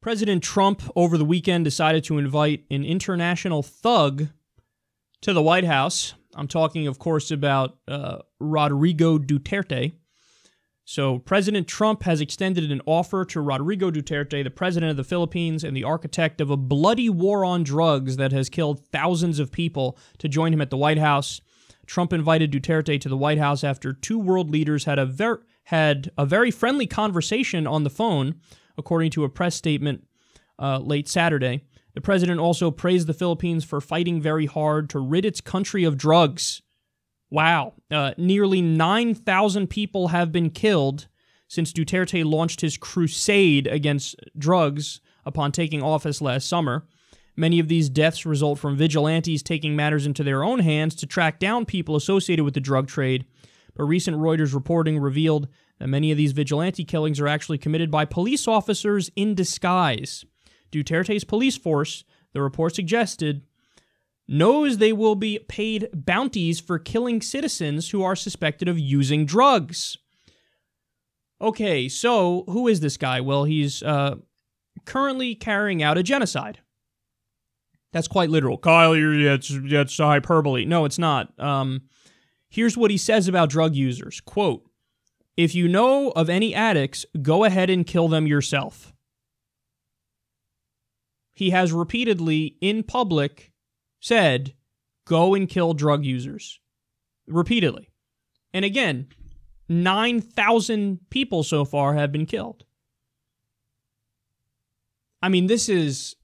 President Trump over the weekend decided to invite an international thug to the White House. I'm talking, of course, about Rodrigo Duterte. So President Trump has extended an offer to Rodrigo Duterte, the president of the Philippines and the architect of a bloody war on drugs that has killed thousands of people, to join him at the White House. Trump invited Duterte to the White House after two world leaders had a very friendly conversation on the phone, according to a press statement late Saturday. The president also praised the Philippines for fighting very hard to rid its country of drugs. Wow. Nearly 9,000 people have been killed since Duterte launched his crusade against drugs upon taking office last summer. Many of these deaths result from vigilantes taking matters into their own hands to track down people associated with the drug trade. But recent Reuters reporting revealed that many of these vigilante killings are actually committed by police officers in disguise. Duterte's police force, the report suggested, knows they will be paid bounties for killing citizens who are suspected of using drugs. Okay, so who is this guy? Well, he's currently carrying out a genocide. That's quite literal. Kyle, that's hyperbole. No, it's not. Here's what he says about drug users. Quote, "If you know of any addicts, go ahead and kill them yourself." He has repeatedly, in public, said, go and kill drug users. Repeatedly. And again, 9,000 people so far have been killed. I mean, this is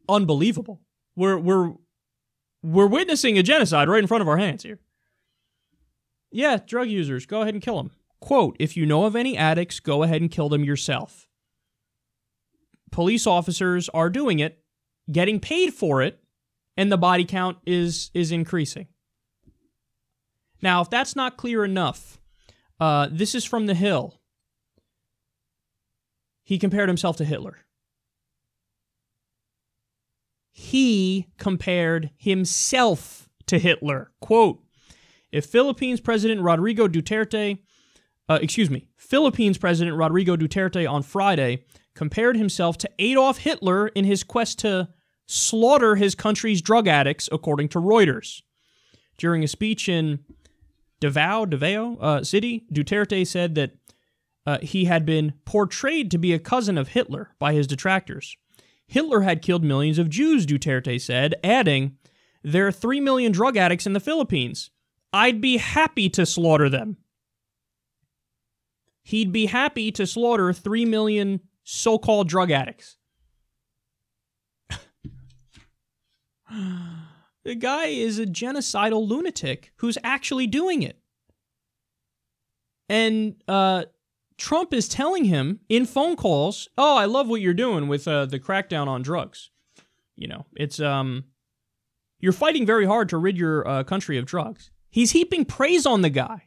unbelievable. We're witnessing a genocide right in front of our hands here. Yeah, drug users, go ahead and kill them. Quote, "If you know of any addicts, go ahead and kill them yourself." Police officers are doing it, getting paid for it, and the body count is increasing. Now, if that's not clear enough, this is from The Hill. He compared himself to Hitler. He compared himself to Hitler. Quote, "If Philippines President Rodrigo Duterte on Friday compared himself to Adolf Hitler in his quest to slaughter his country's drug addicts, according to Reuters. During a speech in Davao City, Duterte said that he had been portrayed to be a cousin of Hitler by his detractors. Hitler had killed millions of Jews, Duterte said, adding, "There are 3 million drug addicts in the Philippines. I'd be happy to slaughter them." He'd be happy to slaughter 3 million so-called drug addicts. The guy is a genocidal lunatic who's actually doing it. And Trump is telling him in phone calls, "Oh, I love what you're doing with the crackdown on drugs. You know, it's you're fighting very hard to rid your country of drugs." He's heaping praise on the guy.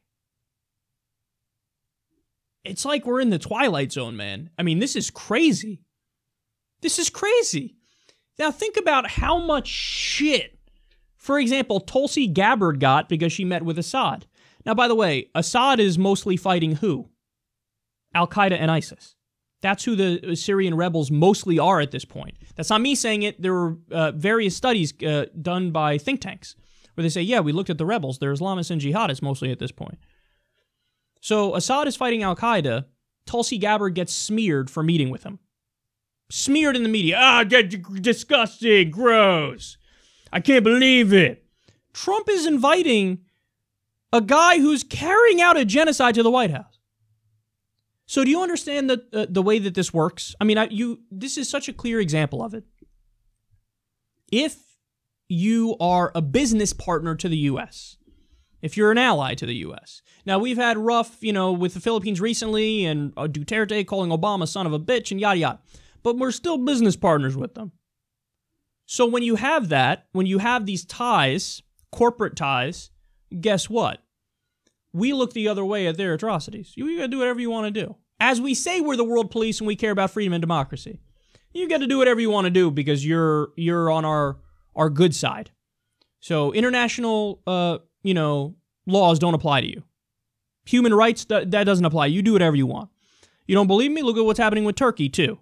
It's like we're in the Twilight Zone, man. I mean, this is crazy. This is crazy. Now, think about how much shit, for example, Tulsi Gabbard got because she met with Assad. Now, by the way, Assad is mostly fighting who? Al-Qaeda and ISIS. That's who the Syrian rebels mostly are at this point. That's not me saying it. There were various studies done by think tanks where they say, yeah, we looked at the rebels. They're Islamists and jihadists mostly at this point. So Assad is fighting Al-Qaeda. Tulsi Gabbard gets smeared for meeting with him. Smeared in the media. Ah, disgusting, gross. I can't believe it. Trump is inviting a guy who's carrying out a genocide to the White House. So do you understand the way that this works? I mean, this is such a clear example of it. If you are a business partner to the U.S., if you're an ally to the U.S. Now, we've had rough, with the Philippines recently and Duterte calling Obama son of a bitch and yada yada. But we're still business partners with them. So when you have that, when you have these ties, corporate ties, guess what? We look the other way at their atrocities. You got to do whatever you want to do. As we say we're the world police and we care about freedom and democracy, you got to do whatever you want to do because you're on our good side. So international, laws don't apply to you. Human rights, that doesn't apply. You do whatever you want. You don't believe me? Look at what's happening with Turkey, too.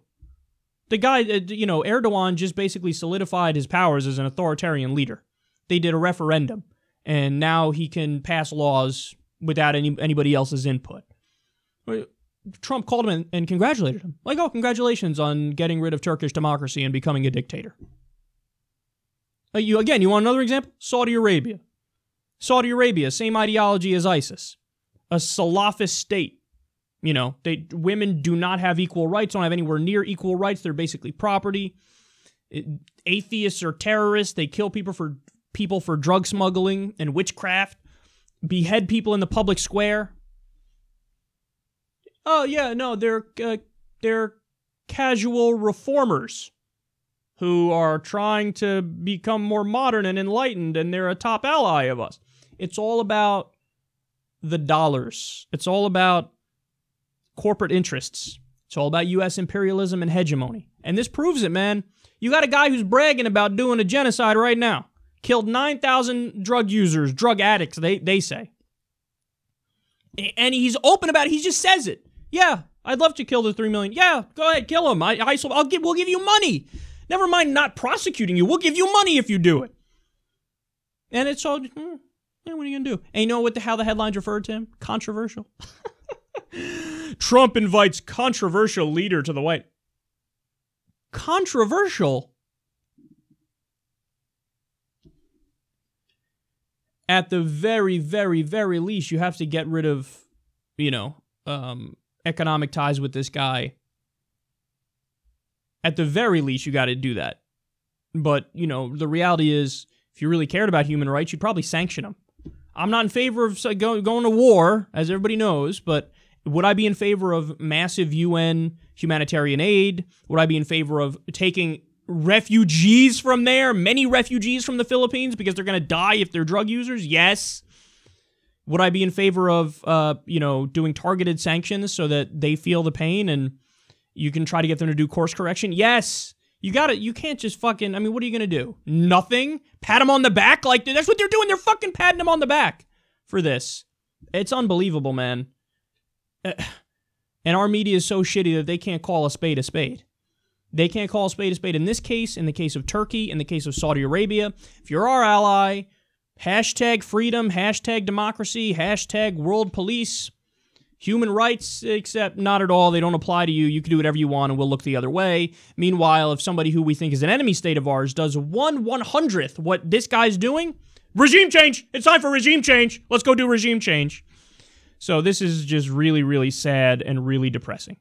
The guy, Erdogan just basically solidified his powers as an authoritarian leader. They did a referendum, and now he can pass laws without anybody else's input. Trump called him and congratulated him. Like, oh, congratulations on getting rid of Turkish democracy and becoming a dictator. You want another example? Saudi Arabia. Saudi Arabia, same ideology as ISIS. A Salafist state. Women do not have equal rights, don't have anywhere near equal rights. They're basically property. Atheists are terrorists. They kill people for drug smuggling and witchcraft. Behead people in the public square. Oh, yeah, no, they're casual reformers who are trying to become more modern and enlightened, and they're a top ally of us. It's all about the dollars. It's all about corporate interests. It's all about U.S. imperialism and hegemony. And this proves it, man. You got a guy who's bragging about doing a genocide right now. Killed 9,000 drug users, drug addicts, they say. And he's open about it. He just says it. Yeah, I'd love to kill the 3 million. Yeah, go ahead, kill him. We'll give you money. Never mind not prosecuting you. We'll give you money if you do it. And it's all, what are you going to do? And you know how the headlines referred to him? Controversial. Trump invites controversial leader to the White. Controversial? At the very, very, very least, you have to get rid of, economic ties with this guy. At the very least, you got to do that. But, the reality is, if you really cared about human rights, you'd probably sanction him. I'm not in favor of going to war, as everybody knows, but would I be in favor of massive UN humanitarian aid? Would I be in favor of taking refugees from there, many refugees from the Philippines, because they're going to die if they're drug users? Yes. Would I be in favor of, doing targeted sanctions so that they feel the pain and you can try to get them to do course correction? Yes. You can't just what are you going to do? Nothing? Pat them on the back? Like, that's what they're doing. They're fucking patting them on the back for this. It's unbelievable, man. And our media is so shitty that they can't call a spade a spade. They can't call a spade a spade. In this case, in the case of Turkey, in the case of Saudi Arabia, if you're our ally, hashtag freedom, hashtag democracy, hashtag world police, human rights, except not at all. They don't apply to you. You can do whatever you want and we'll look the other way. Meanwhile, if somebody who we think is an enemy state of ours does 1/100th what this guy's doing, regime change. It's time for regime change. Let's go do regime change. So this is just really, really sad and really depressing.